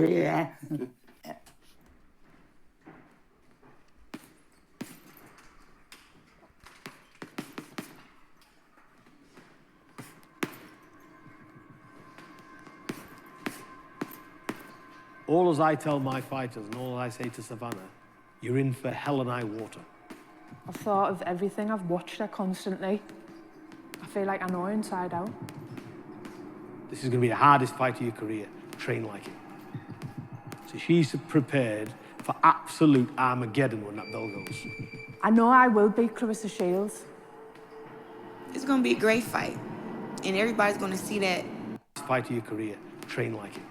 Yeah. All as I tell my fighters and all I say to Savannah, you're in for hell and high water. I've thought of everything, I've watched her constantly. I feel like I know her inside out. This is going to be the hardest fight of your career. Train like it. So she's prepared for absolute Armageddon when that bell goes. I know I will beat Clarissa Shields. It's gonna be a great fight, and everybody's gonna see that. Fight of your career. Train like it.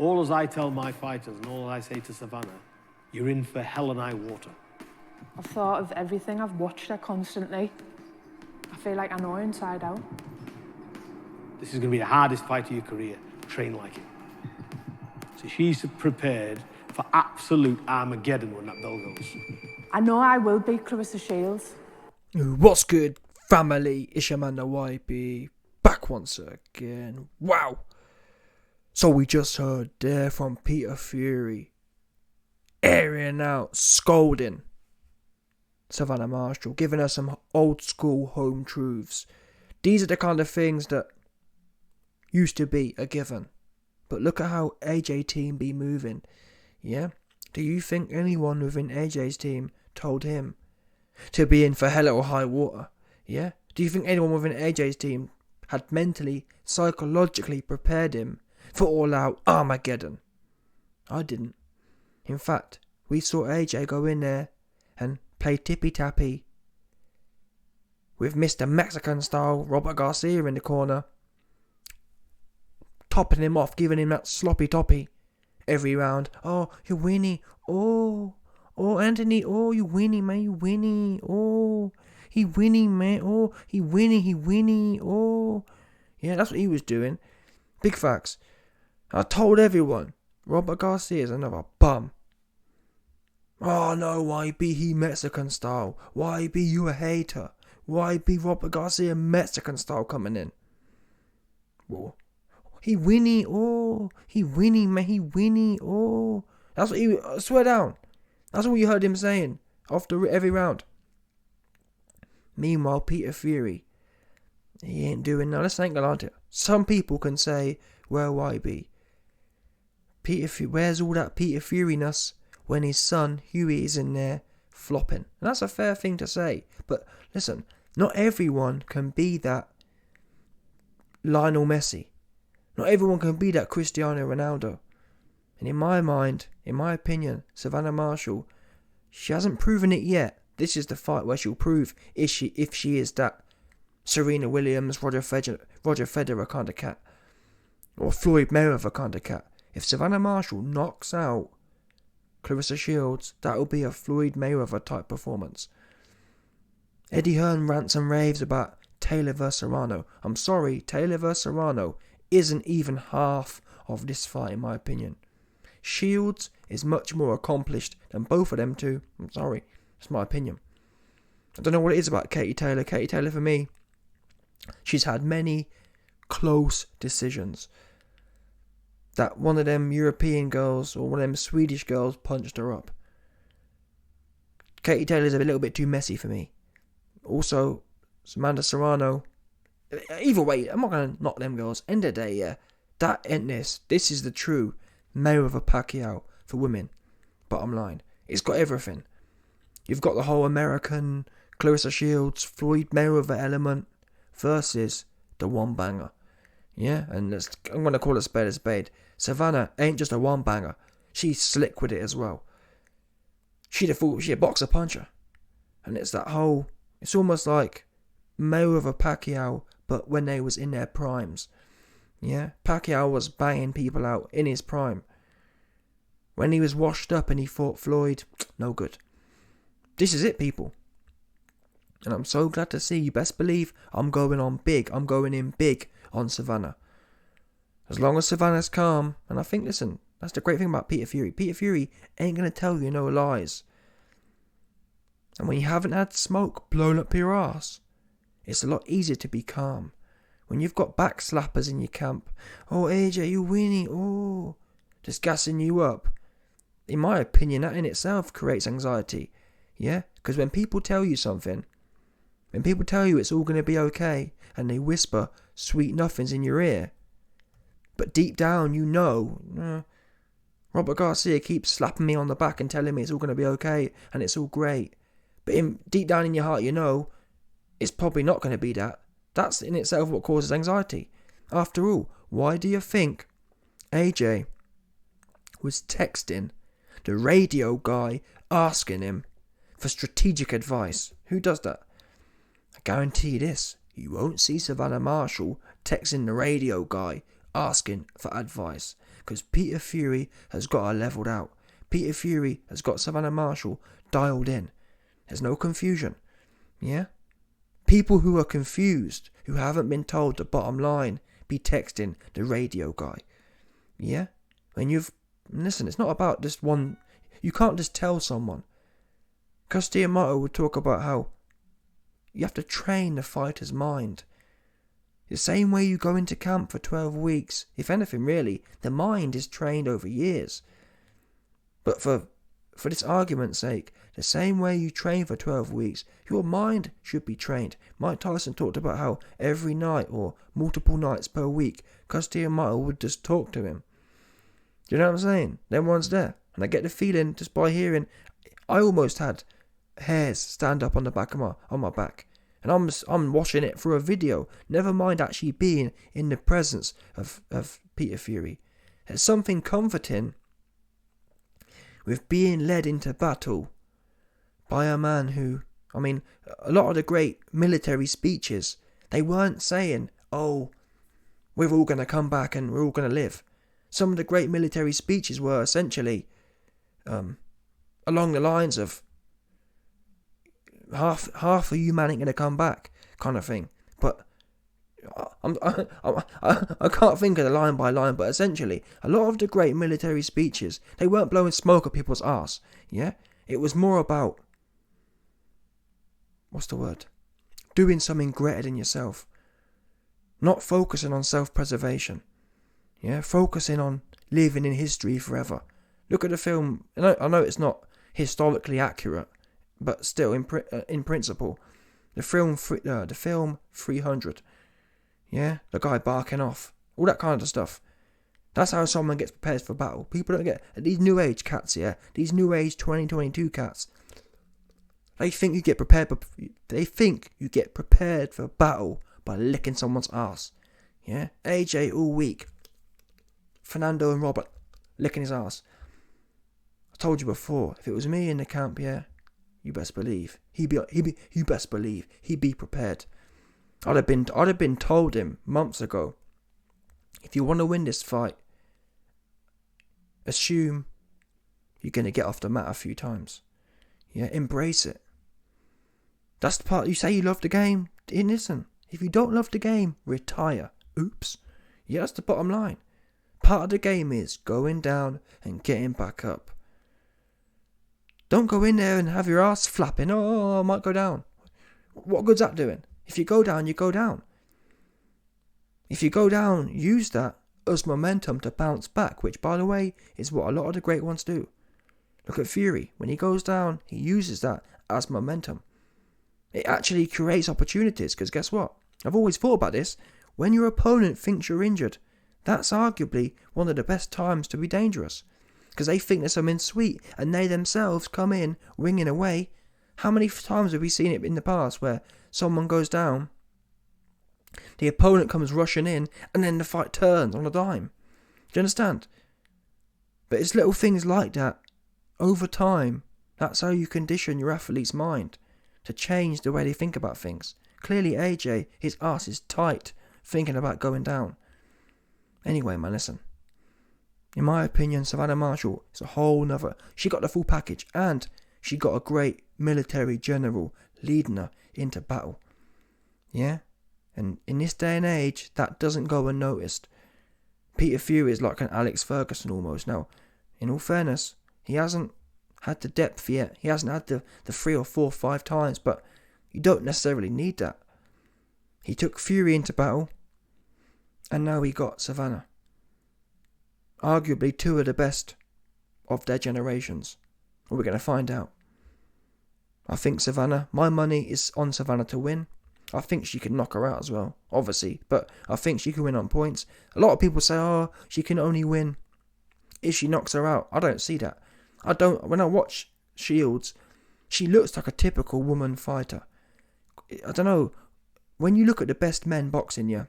All as I tell my fighters and all I say to Savannah, you're in for hell and high water. I've thought of everything, I've watched her constantly. I feel like I know her inside out. This is going to be the hardest fight of your career. Train like it. So she's prepared for absolute Armageddon when that bell goes. I know I will beat Clarissa Shields. What's good, family? It's your man, the YB, back once again. Wow! So we just heard there from Peter Fury, airing out, scolding Savannah Marshall, giving us some old school home truths. These are the kind of things that used to be a given. But look at how AJ team be moving. Yeah? Do you think anyone within AJ's team told him to be in for hell or high water? Yeah? Do you think anyone within AJ's team had mentally, psychologically prepared him for all out Armageddon? I didn't. In fact, we saw AJ go in there and play tippy-tappy with Mr. Mexican style Robert Garcia in the corner, topping him off, giving him that sloppy toppy every round. Oh, you Winnie. Oh, Anthony. Oh, you Winnie, man. You Winnie. Oh, he Winnie, man. Oh, he Winnie. Oh. Yeah, that's what he was doing. Big facts. I told everyone, Robert Garcia is another bum. Oh no, YB, he Mexican style. YB, you a hater. YB, Robert Garcia Mexican style coming in. Whoa. He Winnie, oh. He Winnie, man, he Winnie, oh. That's what he, swear down. That's what you heard him saying after every round. Meanwhile, Peter Fury, he ain't doing none. Let's ain't gonna lie to you. Some people can say, well, YB, where's all that Peter Fury-ness when his son Huey is in there flopping? And that's a fair thing to say. But listen, not everyone can be that Lionel Messi. Not everyone can be that Cristiano Ronaldo. And in my mind, in my opinion, Savannah Marshall, she hasn't proven it yet. This is the fight where she'll prove if she is that Serena Williams, Roger Federer kind of cat. Or Floyd Mayweather kind of cat. If Savannah Marshall knocks out Clarissa Shields, that'll be a Floyd Mayweather type performance. Eddie Hearn rants and raves about Taylor vs Serrano. I'm sorry, Taylor vs Serrano isn't even half of this fight in my opinion. Shields is much more accomplished than both of them two. I'm sorry, it's my opinion. I don't know what it is about Katie Taylor. Katie Taylor for me, she's had many close decisions that one of them European girls or one of them Swedish girls punched her up. Katie Taylor's a little bit too messy for me. Also, Amanda Serrano. Either way, I'm not going to knock them girls. End of the day, yeah. That ain't this. This is the true Mayweather Pacquiao for women. Bottom line. It's got everything. You've got the whole American Clarissa Shields, Floyd Mayweather element versus the one banger. Yeah, and I'm going to call it spade a spade. Savannah ain't just a one banger. She's slick with it as well. She a boxer puncher. And it's that whole, it's almost like Mayweather Pacquiao, but when they was in their primes. Yeah, Pacquiao was banging people out in his prime. When he was washed up and he fought Floyd, no good. This is it, people. And I'm so glad to see. You best believe I'm going on big. I'm going in big on Savannah. As long as Savannah's calm, and I think, listen, That's the great thing about Peter Fury. Peter Fury ain't going to tell you no lies. And when you haven't had smoke blown up your ass, it's a lot easier to be calm. When you've got backslappers in your camp, oh AJ, you winning, oh, just gassing you up. In my opinion, that in itself creates anxiety. Yeah? Because when people tell you something, when people tell you it's all going to be okay, and they whisper sweet nothings in your ear, but deep down you know, Robert Garcia keeps slapping me on the back and telling me it's all going to be okay, and it's all great. But deep down in your heart you know, it's probably not going to be that. That's in itself what causes anxiety. After all, why do you think AJ was texting the radio guy asking him for strategic advice? Who does that? I guarantee this. You won't see Savannah Marshall texting the radio guy asking for advice. Because Peter Fury has got her levelled out. Peter Fury has got Savannah Marshall dialed in. There's no confusion. Yeah? People who are confused, who haven't been told the bottom line, be texting the radio guy. Yeah? Listen, it's not about just one. You can't just tell someone. Castillo would talk about how you have to train the fighter's mind. The same way you go into camp for 12 weeks. If anything, really, the mind is trained over years. But for this argument's sake, the same way you train for 12 weeks, your mind should be trained. Mike Tyson talked about how every night or multiple nights per week, Castillo would just talk to him. Do you know what I'm saying? Them ones there. And I get the feeling just by hearing, I almost had hairs stand up on the back of my back. And I'm watching it through a video. Never mind actually being in the presence of Peter Fury. There's something comforting with being led into battle by a man who, a lot of the great military speeches, they weren't saying, oh, we're all going to come back and we're all going to live. Some of the great military speeches were essentially along the lines of half of you man ain't going to come back kind of thing. But I can't think of the line by line, but essentially a lot of the great military speeches, they weren't blowing smoke at people's arse. Yeah? It was more about, doing something greater than yourself. Not focusing on self-preservation. Yeah? Focusing on living in history forever. Look at the film. I know it's not historically accurate, but still, in principle, the film 300, yeah, the guy barking off, all that kind of stuff. That's how someone gets prepared for battle. People don't get these new age cats, yeah, these new age 2022 cats. They think you get prepared. They think you get prepared for battle by licking someone's ass. Yeah, AJ all week. Fernando and Robert licking his ass. I told you before, if it was me in the camp, yeah, you best believe he'd be prepared. I'd have been told him months ago, if you want to win this fight, assume you're gonna get off the mat a few times. Yeah, embrace it. That's the part. You say you love the game. Listen, if you don't love the game, retire. Oops. Yeah, that's the bottom line. Part of the game is going down and getting back up. Don't go in there and have your ass flapping. Oh, I might go down. What good's that doing? If you go down, you go down. If you go down, use that as momentum to bounce back, which, by the way, is what a lot of the great ones do. Look at Fury. When he goes down, he uses that as momentum. It actually creates opportunities, because guess what? I've always thought about this. When your opponent thinks you're injured, that's arguably one of the best times to be dangerous. Because they think there's something sweet, and they themselves come in, winging away. How many times have we seen it in the past where someone goes down, the opponent comes rushing in, and then the fight turns on a dime? Do you understand? But it's little things like that. Over time, that's how you condition your athlete's mind to change the way they think about things. Clearly AJ, his ass is tight, thinking about going down. Anyway, man, listen. In my opinion, Savannah Marshall is a whole nother. She got the full package, and she got a great military general leading her into battle. Yeah? And in this day and age, that doesn't go unnoticed. Peter Fury is like an Alex Ferguson almost. Now, in all fairness, he hasn't had the depth yet. He hasn't had the 3 or 4 or 5 times, but you don't necessarily need that. He took Fury into battle, and now he got Savannah. Arguably 2 of the best of their generations. Well, we're going to find out. I think Savannah, my money is on Savannah to win. I think she can knock her out as well, obviously, but I think she can win on points. A lot of people say, oh, she can only win if she knocks her out. I don't see that. When I watch Shields, she looks like a typical woman fighter. I don't know, when you look at the best men boxing, yeah,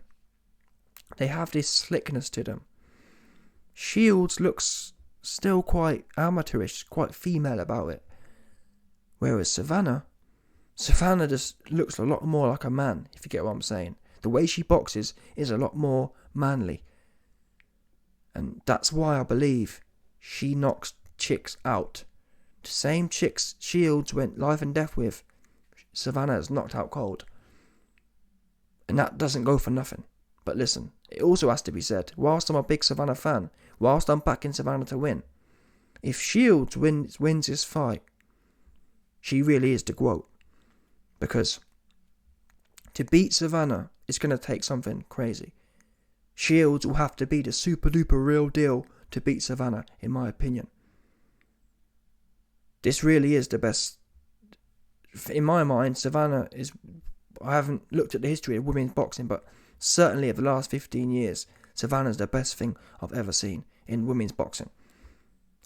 they have this slickness to them. Shields looks still quite amateurish, quite female about it. Whereas Savannah just looks a lot more like a man, if you get what I'm saying. The way she boxes is a lot more manly. And that's why I believe she knocks chicks out. The same chicks Shields went life and death with, Savannah has knocked out cold. And that doesn't go for nothing. But listen, it also has to be said, whilst I'm a big Savannah fan, whilst I'm backing Savannah to win, if Shields wins this fight, she really is the GOAT. Because to beat Savannah, it's going to take something crazy. Shields will have to be the super duper real deal to beat Savannah, in my opinion. This really is the best. In my mind, Savannah is... I haven't looked at the history of women's boxing, but certainly of the last 15 years, Savannah's the best thing I've ever seen in women's boxing.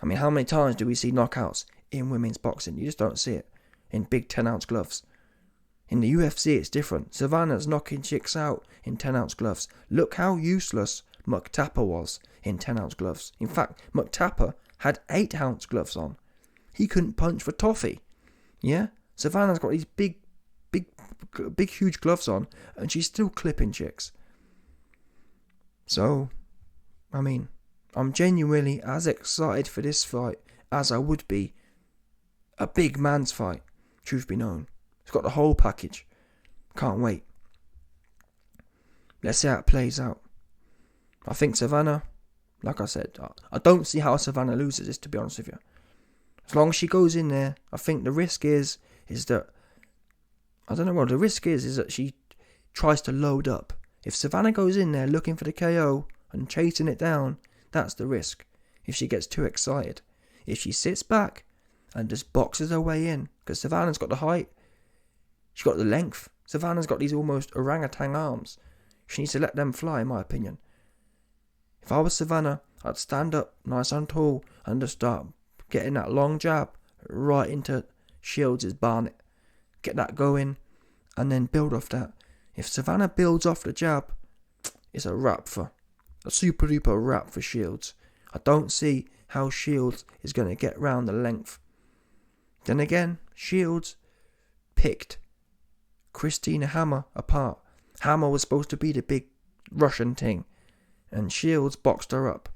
I mean, how many times do we see knockouts in women's boxing? You just don't see it in big 10-ounce gloves. In the UFC, it's different. Savannah's knocking chicks out in 10-ounce gloves. Look how useless McTapper was in 10-ounce gloves. In fact, McTapper had 8-ounce gloves on. He couldn't punch for toffee. Yeah? Savannah's got these big, huge gloves on, and she's still clipping chicks. So, I mean, I'm genuinely as excited for this fight as I would be a big man's fight, truth be known. It's got the whole package. Can't wait. Let's see how it plays out. I think Savannah, like I said, I don't see how Savannah loses this, to be honest with you. As long as she goes in there, I think the risk is that, I don't know what the risk is that she tries to load up. If Savannah goes in there looking for the KO and chasing it down, that's the risk. If she gets too excited. If she sits back and just boxes her way in, because Savannah's got the height, she's got the length. Savannah's got these almost orangutan arms. She needs to let them fly, in my opinion. If I was Savannah, I'd stand up nice and tall and just start getting that long jab right into Shields' barnet. Get that going and then build off that. If Savannah builds off the jab, it's a super duper wrap for Shields. I don't see how Shields is going to get round the length. Then again, Shields picked Christina Hammer apart. Hammer was supposed to be the big Russian thing, and Shields boxed her up.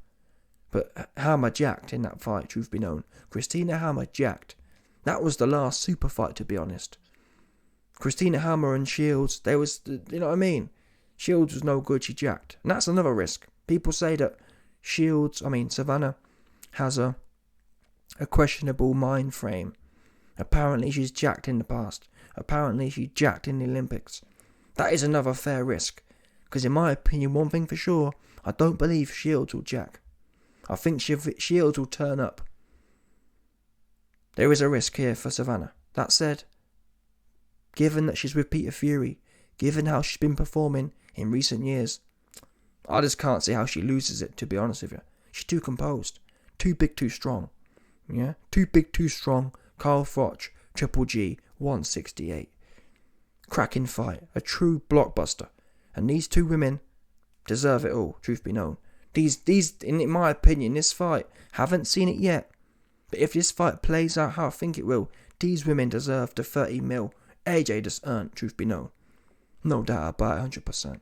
But Hammer jacked in that fight, truth be known. Christina Hammer jacked. That was the last super fight, to be honest. Christina Hammer and Shields, you know what I mean? Shields was no good, she jacked. And that's another risk. People say that Savannah has a questionable mind frame. Apparently she's jacked in the past. Apparently she jacked in the Olympics. That is another fair risk. Because in my opinion, one thing for sure, I don't believe Shields will jack. I think Shields will turn up. There is a risk here for Savannah. That said, given that she's with Peter Fury, given how she's been performing in recent years, I just can't see how she loses it, to be honest with you. She's too composed. Too big, too strong. Yeah? Too big, too strong. Carl Froch, Triple G, 168. Cracking fight. A true blockbuster. And these two women deserve it all, truth be known. These, in my opinion, this fight, haven't seen it yet. But if this fight plays out how I think it will, these women deserve the 30 mil AJ just earned, truth be known. No doubt about it, 100%.